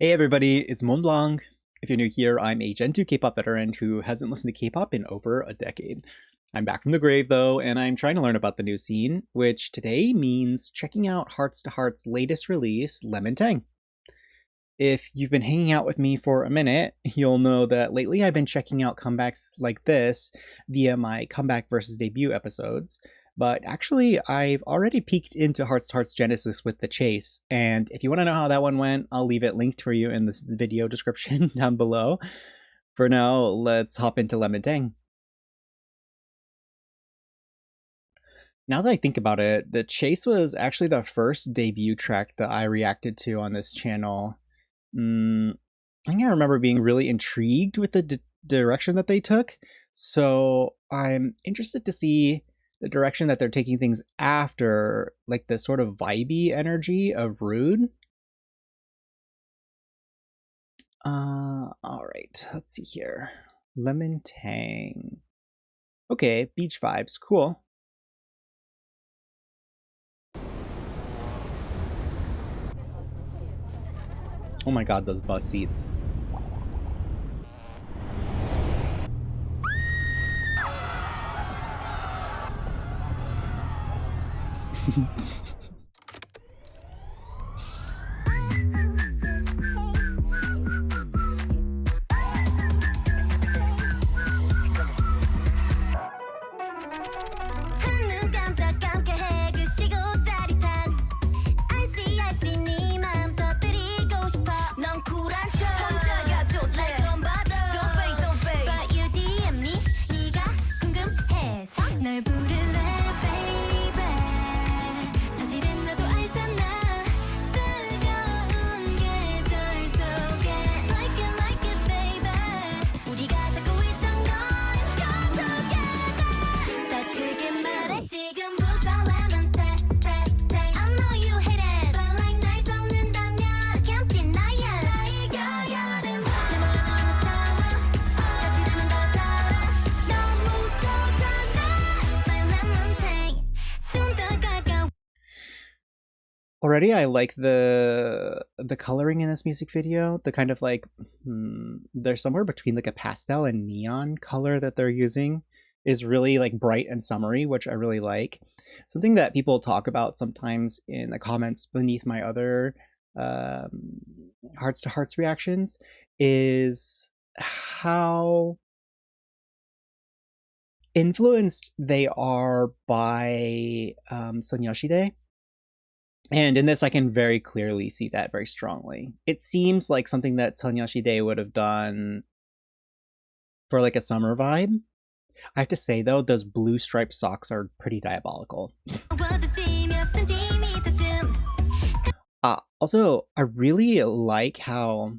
Hey everybody, it's Mont Blanc. If you're new here, I'm a Gen 2 K-pop veteran who hasn't listened to K-pop in over a decade. I'm back from the grave though, and I'm trying to learn about the new scene, which today means checking out Hearts to Heart's latest release, Lemon Tang. If you've been hanging out with me for a minute, you'll know that lately I've been checking out comebacks like this via my comeback versus debut episodes. But actually, I've already peeked into Hearts to Heart's Genesis with The Chase, and if you want to know how that one went, I'll leave it linked for you in this video description down below. For now, let's hop into Lemon Tang. Now that I think about it, The Chase was actually the first debut track that I reacted to on this channel. I think I remember being really intrigued with the direction that they took, so I'm interested to see the direction that they're taking things after, like the sort of vibey energy of Rude. All right, let's see here. Lemon Tang. Okay, beach vibes, cool. Oh my god, those bus seats. Already I like the coloring in this music video. The kind of like there's somewhere between like a pastel and neon color that they're using is really like bright and summery, which I really like. Something that people talk about sometimes in the comments beneath my other Hearts to Hearts reactions is how influenced they are by Sonyashide. And in this, I can very clearly see that very strongly. It seems like something that Sonyashide would have done for like a summer vibe. I have to say though, those blue striped socks are pretty diabolical. Also, I really like how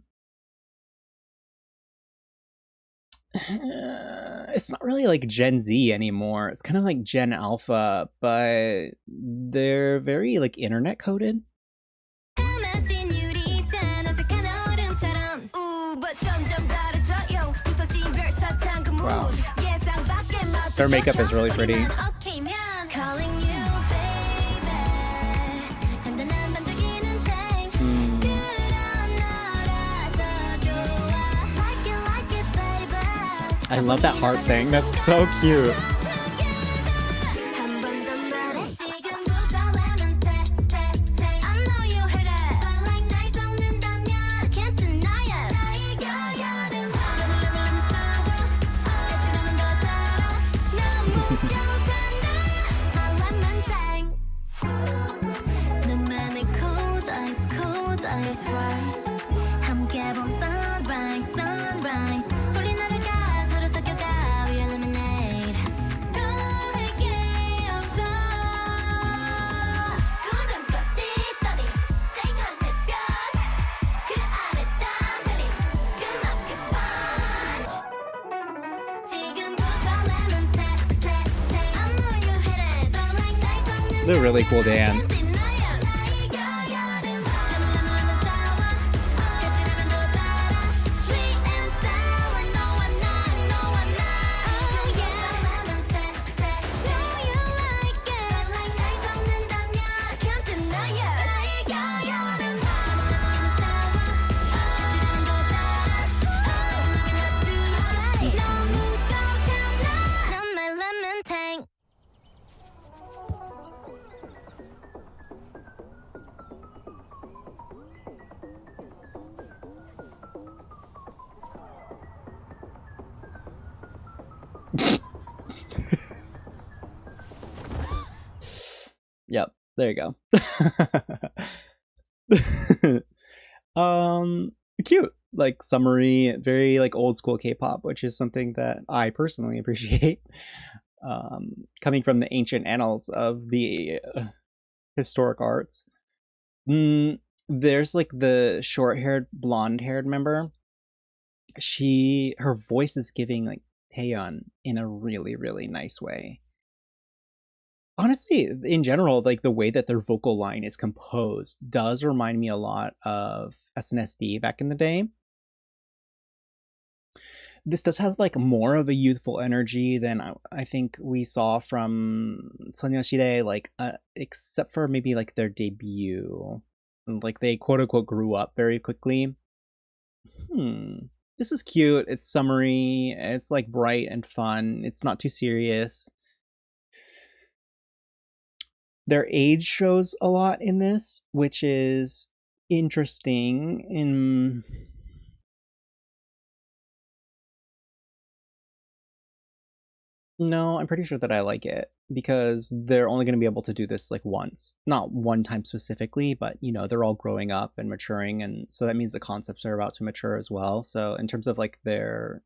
it's not really like Gen Z anymore. It's kind of like Gen Alpha, but they're very like internet coded. Wow. Their makeup is really pretty. I love that heart thing. That's so cute. It's a really cool dance. There you go. um, Cute. Like summary, very like old school K-pop, which is something that I personally appreciate. Coming from the ancient annals of the historic arts. Mm, there's like the short-haired, blonde-haired member. Her voice is giving like Taeyeon in a really, really nice way. Honestly, in general, like the way that their vocal line is composed does remind me a lot of SNSD back in the day. This does have like more of a youthful energy than I think we saw from Sonyashide, like except for maybe like their debut. Like they quote unquote grew up very quickly. This is cute. It's summery. It's like bright and fun. It's not too serious. Their age shows a lot in this, which is interesting. No, I'm pretty sure that I like it because they're only going to be able to do this like once. Not one time specifically, but you know, they're all growing up and maturing, and so that means the concepts are about to mature as well. So in terms of like their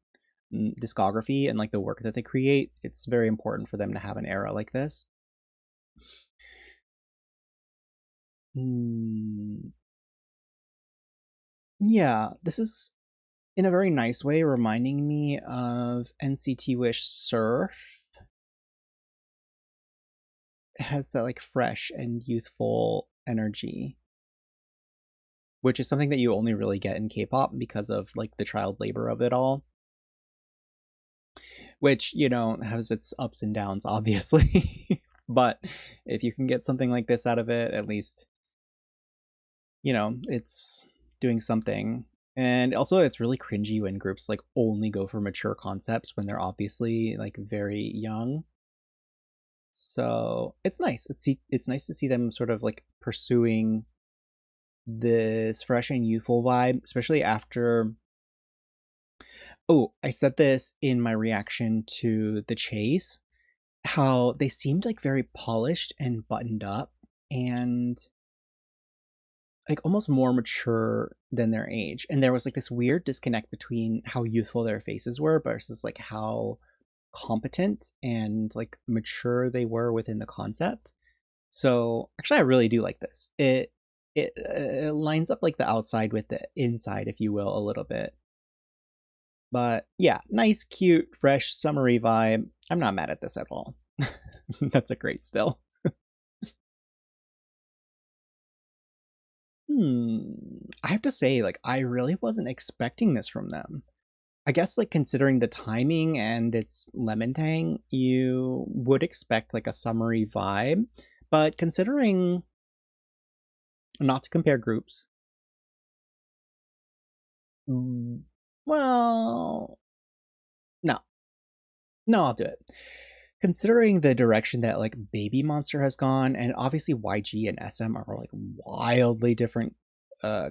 discography and like the work that they create, it's very important for them to have an era like this. Mm, yeah, this is in a very nice way reminding me of NCT Wish Surf. It has that like fresh and youthful energy, which is something that you only really get in K-pop because of like the child labor of it all, which, you know, has its ups and downs obviously. But if you can get something like this out of it, at least, you know, it's doing something. And also it's really cringy when groups like only go for mature concepts when they're obviously like very young. So it's nice. It's nice to see them sort of like pursuing this fresh and youthful vibe, especially after. Oh, I said this in my reaction to The Chase, how they seemed like very polished and buttoned up and like almost more mature than their age. And there was like this weird disconnect between how youthful their faces were versus like how competent and like mature they were within the concept. So actually, I really do like this. It lines up like the outside with the inside, if you will, a little bit. But yeah, nice, cute, fresh, summery vibe. I'm not mad at this at all. That's a great still. I have to say, like, I really wasn't expecting this from them. I guess, like, considering the timing and its lemon tang, you would expect like a summery vibe. But considering not to compare groups, mm, well, no, no, I'll do it. Considering the direction that like Baby Monster has gone, and obviously YG and SM are like wildly different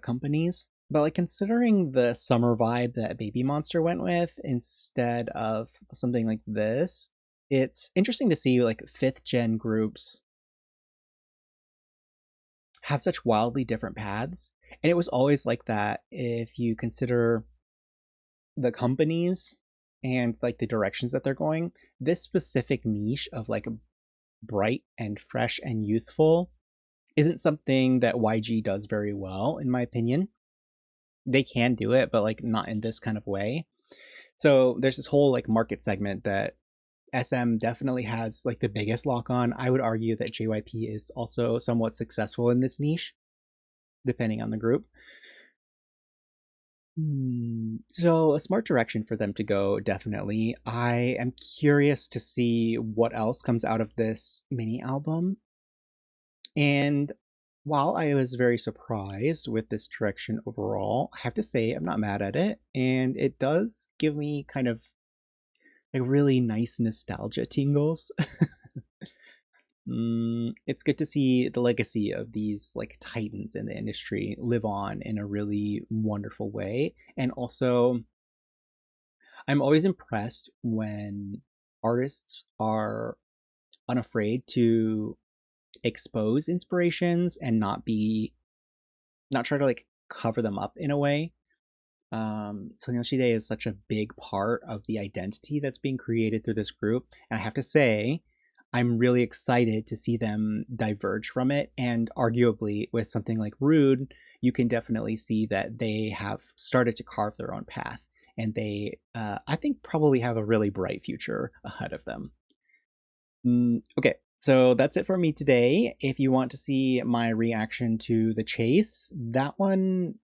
companies, but like considering the summer vibe that Baby Monster went with instead of something like this, it's interesting to see like fifth gen groups have such wildly different paths. And it was always like that if you consider the companies and like the directions that they're going. This specific niche of like bright and fresh and youthful isn't something that YG does very well, in my opinion. They can do it, but like not in this kind of way. So there's this whole like market segment that SM definitely has like the biggest lock on. I would argue that JYP is also somewhat successful in this niche, depending on the group. So a smart direction for them to go, definitely. I am curious to see what else comes out of this mini album. And while I was very surprised with this direction overall, I have to say I'm not mad at it. And it does give me kind of like really nice nostalgia tingles. It's good to see the legacy of these like titans in the industry live on in a really wonderful way. And also, I'm always impressed when artists are unafraid to expose inspirations and not try to like cover them up in a way. Sonyashide is such a big part of the identity that's being created through this group, and I have to say, I'm really excited to see them diverge from it. And arguably, with something like Rude, you can definitely see that they have started to carve their own path, and they, I think, probably have a really bright future ahead of them. Okay, so that's it for me today. If you want to see my reaction to The Chase, that one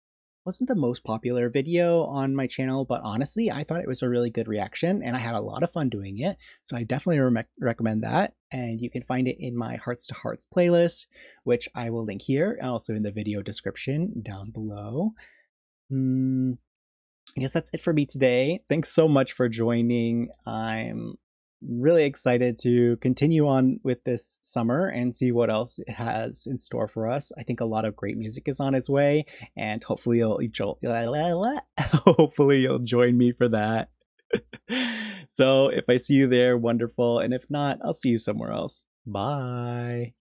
wasn't the most popular video on my channel, but honestly, I thought it was a really good reaction and I had a lot of fun doing it. So I definitely recommend that. And you can find it in my Hearts to Hearts playlist, which I will link here and also in the video description down below. I guess that's it for me today. Thanks so much for joining. I'm really excited to continue on with this summer and see what else it has in store for us. I think a lot of great music is on its way, and hopefully hopefully you'll join me for that. So if I see you there, wonderful, and if not, I'll see you somewhere else. Bye.